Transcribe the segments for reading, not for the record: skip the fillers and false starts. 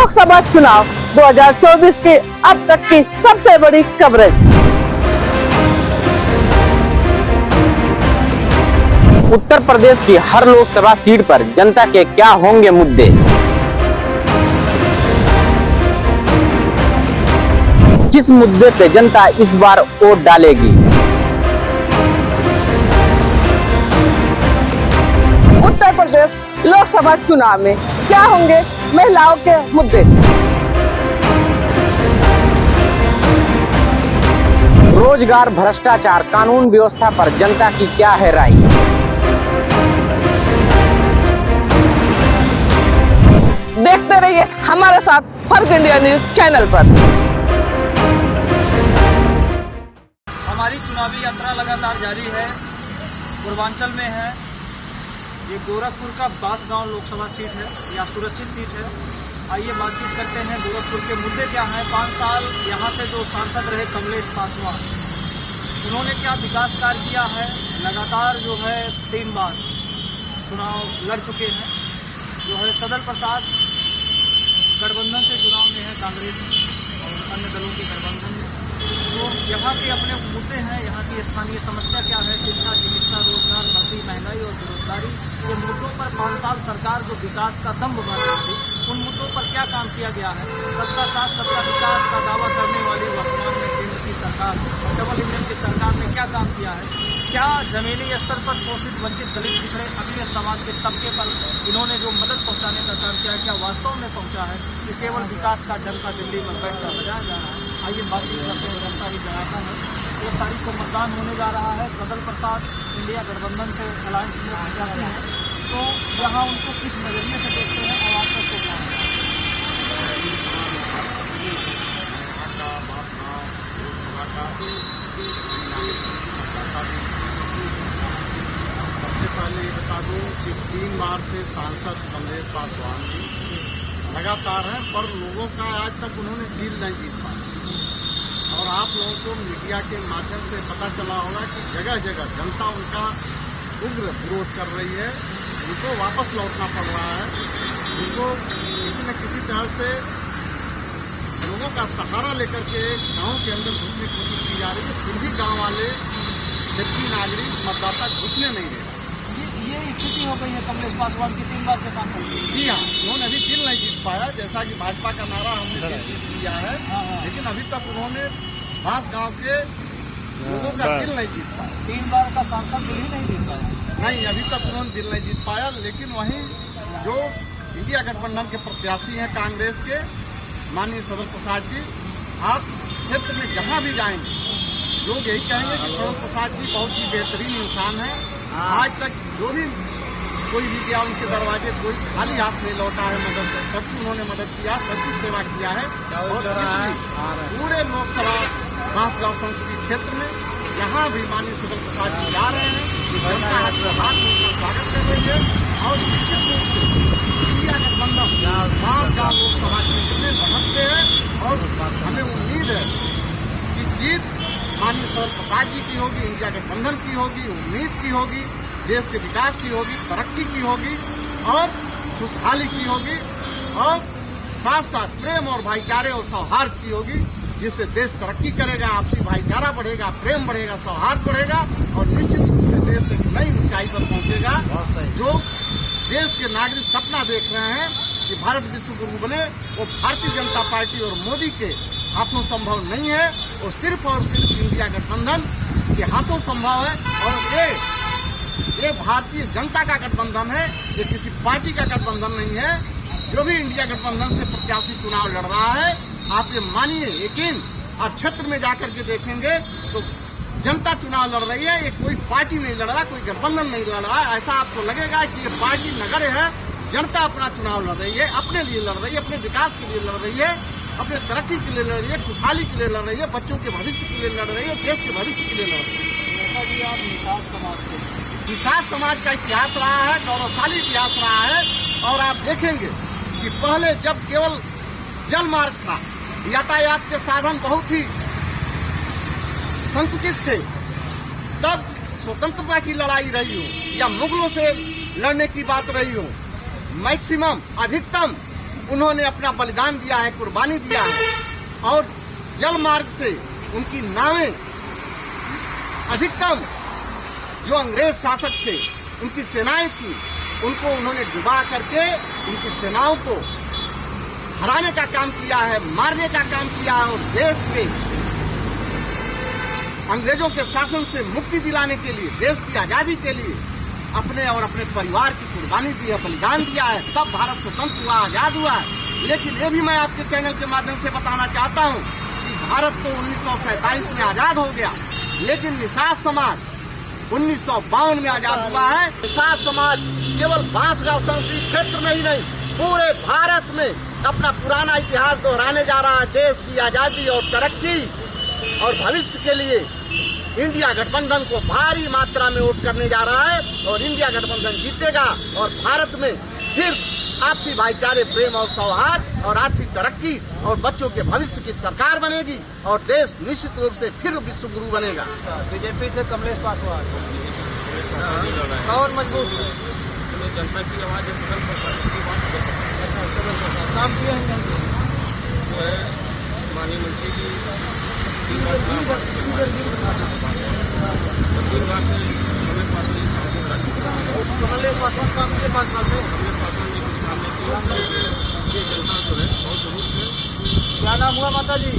लोकसभा चुनाव 2024 की अब तक की सबसे बड़ी कवरेज। उत्तर प्रदेश की हर लोकसभा सीट पर जनता के क्या होंगे मुद्दे, किस मुद्दे पे जनता इस बार वोट डालेगी। उत्तर प्रदेश लोकसभा चुनाव में क्या होंगे महिलाओं के मुद्दे। रोजगार, भ्रष्टाचार, कानून व्यवस्था पर जनता की क्या है राय। देखते रहिए हमारे साथ फर्क इंडिया न्यूज चैनल पर। हमारी चुनावी यात्रा लगातार जारी है। पूर्वांचल में है, ये गोरखपुर का बांसगांव लोकसभा सीट है या सुरक्षित सीट है। आइए बातचीत करते हैं गोरखपुर के मुद्दे क्या हैं। 5 साल यहाँ से जो सांसद रहे कमलेश पासवान, उन्होंने क्या विकास कार्य किया है। लगातार जो है 3 बार चुनाव लड़ चुके हैं। जो है सदल प्रसाद गठबंधन से चुनाव में है, कांग्रेस और अन्य दलों के गठबंधन में। तो यहाँ के अपने मुद्दे हैं, यहाँ की स्थानीय समस्या क्या है, शिक्षा, चिकित्सा, रोजगार, भर्ती, महंगाई और बेरोजगारी। ये मुद्दों पर 5 साल सरकार जो विकास का दम्भ भर रही थी, उन मुद्दों पर क्या काम किया गया है। सबका साथ सबका विकास का दावा करने वाली वर्तमान में केंद्र की सरकार और डबल इंजन की सरकार ने क्या काम किया है। क्या जमीनी स्तर पर शोषित, वंचित, दलित, पिछड़े, अन्य समाज के तबके पर इन्होंने जो मदद पहुंचाने का काम किया है, क्या वास्तव में पहुंचा है कि केवल विकास का डंका दिल्ली में बैठकर बजाया जा रहा है। आइए बातचीत करते हैं, जनता ही जनाता है। 1 तारीख को मतदान होने जा रहा है। सदल प्रसाद इंडिया गठबंधन से अलायंस में जाते हैं, तो यहाँ उनको किस नजरिए से देखते हैं और आप सबको क्या है। सबसे पहले ये बता दूं कि 3 बार से सांसद कमलेश पासवान लगातार हैं, पर लोगों का आज तक उन्होंने दिल नहीं जीत पाया। और आप लोगों को मीडिया के माध्यम से पता चला होगा कि जगह जगह जनता उनका उग्र विरोध कर रही है। उनको वापस लौटना पड़ रहा है। उनको किसी न किसी तरह से लोगों का सहारा लेकर के गांव के अंदर घुसने की कोशिश की जा रही है। फिर भी गांव वाले, क्षेत्रीय नागरिक, मतदाता घुसने नहीं दे रहे। ये स्थिति हो गई है कमलेश पासवान की 3 बार के सांसद। जी हाँ, उन्होंने अभी दिल नहीं जीत पाया। जैसा कि भाजपा का नारा हमने दिल जीत लिया है, लेकिन अभी तक उन्होंने बांसगांव के लोगों का दिल नहीं जीत पाया। 3 बार का सांसद दिल ही नहीं जीत पाया। नहीं, अभी तक उन्होंने दिल नहीं जीत पाया। लेकिन वहीं जो इंडिया गठबंधन के प्रत्याशी हैं कांग्रेस के, माननीय सदल प्रसाद जी, आप क्षेत्र में जहाँ भी जाएंगे लोग यही कहेंगे कि सदल प्रसाद जी बहुत ही बेहतरीन इंसान है। आज तक जो भी कोई भी गया उनके दरवाजे, कोई खाली हाथ नहीं लौटा है मदद से। सबकी उन्होंने मदद किया, सबकी सेवा किया है। और इसलिए पूरे लोकसभा बांसगांव संसदीय क्षेत्र में जहाँ भी माननीय सदल प्रसाद जी जा रहे हैं, जनता हाथ उनका स्वागत कर रही है। और निश्चित रूप से इंडिया गठबंधन बांसगांव लोकसभा क्षेत्र में समझते हैं और हमें उम्मीद है कि जीत माननीय सदल प्रसाद जी की होगी, इंडिया गठबंधन की होगी, उम्मीद की होगी, देश के विकास की होगी, तरक्की की होगी और खुशहाली की होगी और साथ साथ प्रेम और भाईचारे और सौहार्द की होगी, जिससे देश तरक्की करेगा, आपसी भाईचारा बढ़ेगा, प्रेम बढ़ेगा, सौहार्द बढ़ेगा और निश्चित रूप से देश एक नई ऊंचाई पर पहुंचेगा। जो देश के नागरिक सपना देख रहे हैं कि भारत विश्व गुरु बने, वो भारतीय जनता पार्टी और मोदी के हाथों संभव नहीं है, और सिर्फ इंडिया गठबंधन के हाथों संभव है। और ये भारतीय जनता का गठबंधन है, ये किसी पार्टी का गठबंधन नहीं है। जो भी इंडिया गठबंधन से प्रत्याशी चुनाव लड़ रहा है, आप ये मानिए, यकीन आप क्षेत्र में जाकर के देखेंगे तो जनता चुनाव लड़ रही है। ये कोई पार्टी नहीं लड़ रहा, कोई गठबंधन नहीं लड़ रहा। ऐसा आपको लगेगा कि ये पार्टी नगण्य है। जनता अपना चुनाव लड़ रही है, अपने लिए लड़ रही है, अपने विकास के लिए लड़ रही है, अपने तरक्की के लिए लड़ रही है, खुशहाली के लिए लड़ रही है, बच्चों के भविष्य के लिए लड़ रही है, देश के भविष्य के लिए लड़ रही है। आप निषाद समाज के, निषाद समाज का इतिहास रहा है, गौरवशाली इतिहास रहा है। और आप देखेंगे कि पहले जब केवल जल मार्ग था, यातायात के साधन बहुत ही संकुचित थे, तब स्वतंत्रता की लड़ाई रही हो या मुगलों से लड़ने की बात रही हो, मैक्सिमम अधिकतम उन्होंने अपना बलिदान दिया है, कुर्बानी दिया है, और जल मार्ग से उनकी नावें अधिकतम जो अंग्रेज शासक थे, उनकी सेनाएं थी, उनको उन्होंने डुबा करके उनकी सेनाओं को हराने का काम किया है, मारने का काम किया है, और देश के अंग्रेजों के शासन से मुक्ति दिलाने के लिए, देश की आजादी के लिए अपने और अपने परिवार की कुर्बानी दी है, बलिदान दिया है। तब भारत स्वतंत्र हुआ, आजाद हुआ है। लेकिन ये भी मैं आपके चैनल के माध्यम से बताना चाहता हूँ कि भारत तो 1947 में आजाद हो गया, लेकिन निषाद समाज 1952 में आजाद हुआ है। निषाद समाज केवल बांसगांव संसदीय क्षेत्र में ही नहीं, पूरे भारत में अपना पुराना इतिहास दोहराने जा रहा है। देश की आजादी और तरक्की और भविष्य के लिए इंडिया गठबंधन को भारी मात्रा में वोट करने जा रहा है, और इंडिया गठबंधन जीतेगा, और भारत में फिर आपसी भाईचारे, प्रेम और सौहार्द और आर्थिक तरक्की और बच्चों के भविष्य की सरकार बनेगी, और देश निश्चित रूप से फिर विश्व गुरु बनेगा। बीजेपी से कमलेश पासवान और मजबूत है। जनता की आवाज है, सदन पर पार्टी की बात काम किए हैं जो है माननीय मंत्री जी 3 बार से कमलेश पासवान काम किए 5 साल में। कमलेश पासवान जी कुछ काम नहीं किया, ये जनता जो है बहुत जरूरत है। क्या नाम हुआ माता जी?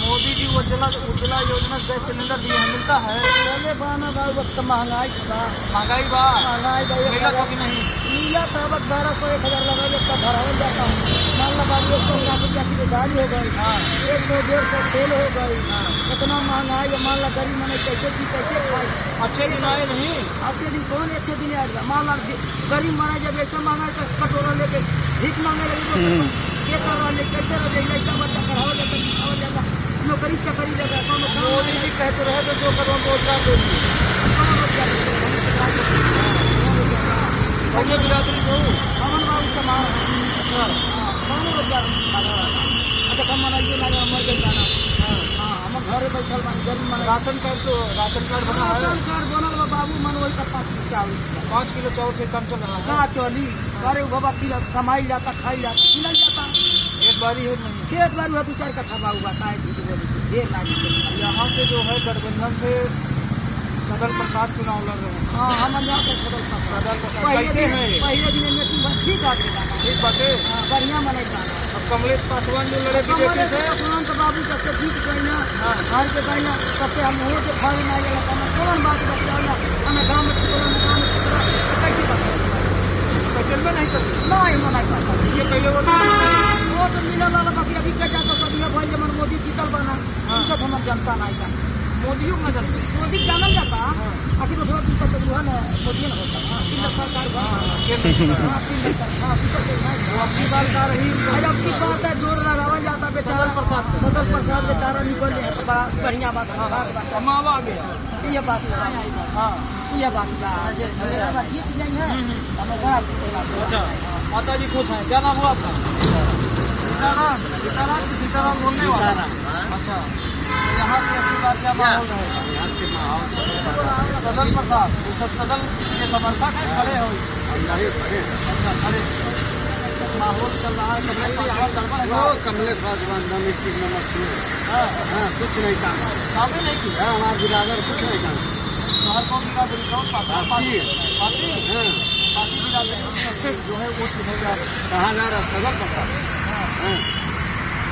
मोदी जी उज्ज्वला योजना गैस सिलेंडर दिए हैं, मिलता है? पहले बाना बाबू वक्त महंगाई था, महंगाई मिला तो कि नहीं? मिला था, बस 1200-1000 लगा लेता भरावन जाता हूँ। मान लो बाबू 160 रुपया की गाड़ी हो गई, 100-150 तेल हो गई, इतना महंगाई है। मान लो गरीब मैंने कैसे थी, कैसे खाई? अच्छे दिन आए नहीं? अच्छे दिन कौन अच्छे दिन आएगा? मान लो गरीब माना जब ऐसा महंगाई का कटोरा लेके भीख मांगे लगे, ये कर रहा है, कैसे रह लड़का बच्चा पढ़ाओ जाता, लिखाओ जाता, नौकरी चकरी लगा। मोदी जी कहते रहे तो जो करो रोजगार देंगे। मुझे बिरादरी को अमन बाबू समाज अच्छा कौन रोजगार अच्छा कम मनाइए ना, मर गए जाना। हाँ, हम घर बैठल बानी, गरीब मन। राशन कार्ड बना है? राशन कार्ड बनल बा बाबू, मन वही का 5 किलो चावल, 5 किलो चावल से कम चल रहा है। कहाँ चली? अरे बाबा किलो कमाई जाता, खाई जाता, खिलाई जाता। एक बारी है नहीं? खेत बार हुआ 2-4 कट्ठा बाबू बताए ढेर लागी। यहाँ से जो है गठबंधन से सदल प्रसाद चुनाव लड़ रहे हैं। हाँ, हम यहाँ पर सदल प्रसाद कैसे है? पहले दिन में ठीक आगे ठीक बात है, बढ़िया मनाई जाना। अब कमलेश पासवान जो लड़े बीजेपी से, पासवान तो बाबू जब से जीत गई ना, हार के गई ना, तब से हम हो के खाए ना गया। कौन बात बताया हमें गाँव में कैसे बताया? चलना नहीं करते नहीं मना कर सकते। ये पहले वो तो मिला वाला बाकी अभी क्या जाता सब ये भाई जब मोदी जीतल बना, उनका तो हमारे जनता नहीं जाता। मोदी न जानते, मोदी जानल जाता आखिर तो है ना, मोदी न होता। केंद्र सरकार अपनी बात आ रही अब की बात है, जोर लगावा जाता बेचारा सदर प्रसाद बेचारा निकल जाए तो बड़ा बढ़िया बात है। कमावा आ गया ये बात हाँ ये बात जीत गई है। अच्छा माता जी खुश हैं। क्या नाम हुआ आपका? सीताराम। सीताराम की सीताराम बोलने वाला। अच्छा तो यहाँ से अपनी बात क्या माहौल है? सदन प्रसाद सब सदन के समर्थक है, खड़े हो? अच्छा खड़े माहौल चल रहा है। कमलेश पासवान नंबर 2। हाँ कुछ नहीं काम ही नहीं किया हमारा बिरादर, कुछ नहीं काम। हर कौन बिरादरी कौन पाती पाती बिरादरी जो है वो किधर कहाँ जा रहा? सदन प्रसाद।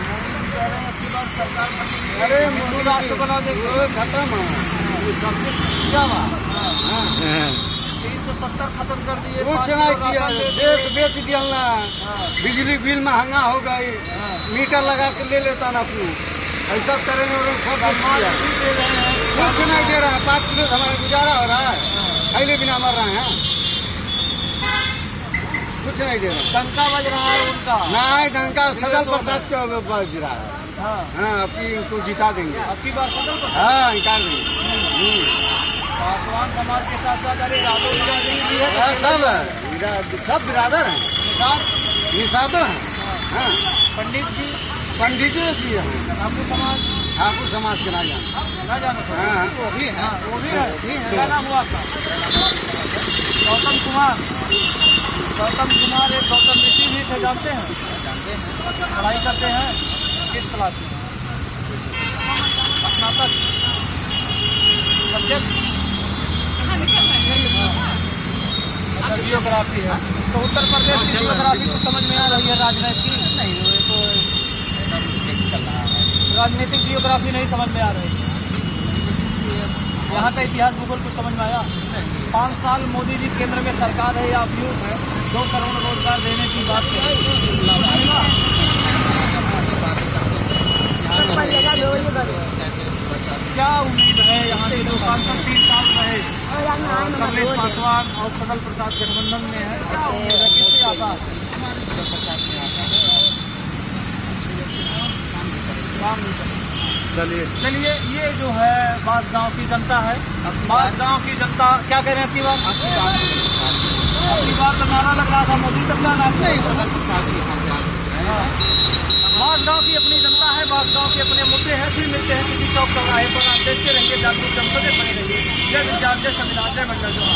मोदी जी कह रहे हैं अच्छी बात सरकार बनेगी, अरे हिंदू राष्ट्र बना देंगे। खत्म सबसे किया 370 खत्म कर दिए। कुछ नहीं किया, देश बेच दिया ना। बिजली बिल महंगा हो गई, मीटर लगा के ले लेता ना अपनी, ऐसा करेंगे और सब कुछ नहीं दे रहा है। 5 किलो हमारा गुजारा हो रहा है, खैले बिना मर रहे हैं, कुछ नहीं दे रहा। डंका बज रहा है उनका। नहीं डंका सदल प्रसाद को बज रहा है। हाँ आपकी इनको जिता देंगे, आपकी बात सदन पर। हाँ निकाल देंगे। पासवान समाज के साथ साथ अरे यादव बिरादरी भी है, सब बिरादर हैं, निषादो हैं। हाँ पंडित जी हैं, ठाकुर समाज के ना जाना। हाँ वो भी है। क्या नाम हुआ आपका? गौतम कुमार। गौतम कुमार एक गौतम ऋषि भी थे, जानते हैं? पढ़ाई करते हैं किस क्लास में? स्नातक सब्जेक्ट जियोग्राफी है। तो उत्तर प्रदेश की जियोग्राफी को समझ में आ रही है, राजनीतिक नहीं, तो राजनीतिक जियोग्राफी नहीं समझ में आ रही है। यहाँ का इतिहास भूगोल कुछ समझ में आया? 5 साल मोदी जी केंद्र में सरकार है या अभियोग है, 2 करोड़ रोजगार देने की बात है। क्या उम्मीद है यहाँ के जो सांसद 3 साल रहे, कमलेश पासवान और सकल प्रसाद गठबंधन में है, क्या उम्मीद है, किससे आता है? काम नहीं करता। चलिए ये जो है बांसगांव की जनता है। बांसगांव की जनता क्या कह रहे हैं? अपनी बार तो नारा लग रहा था मोदी सरकार बांसगांव की अपनी जनता है, बांसगांव के अपने मुद्दे हैं। फिर मिलते हैं किसी चौक चौराहे पर, आप देखते रहेंगे जागरूक जनता बने रहिए। जय विज्ञान, जय संविधान, जय मंडल जोहार।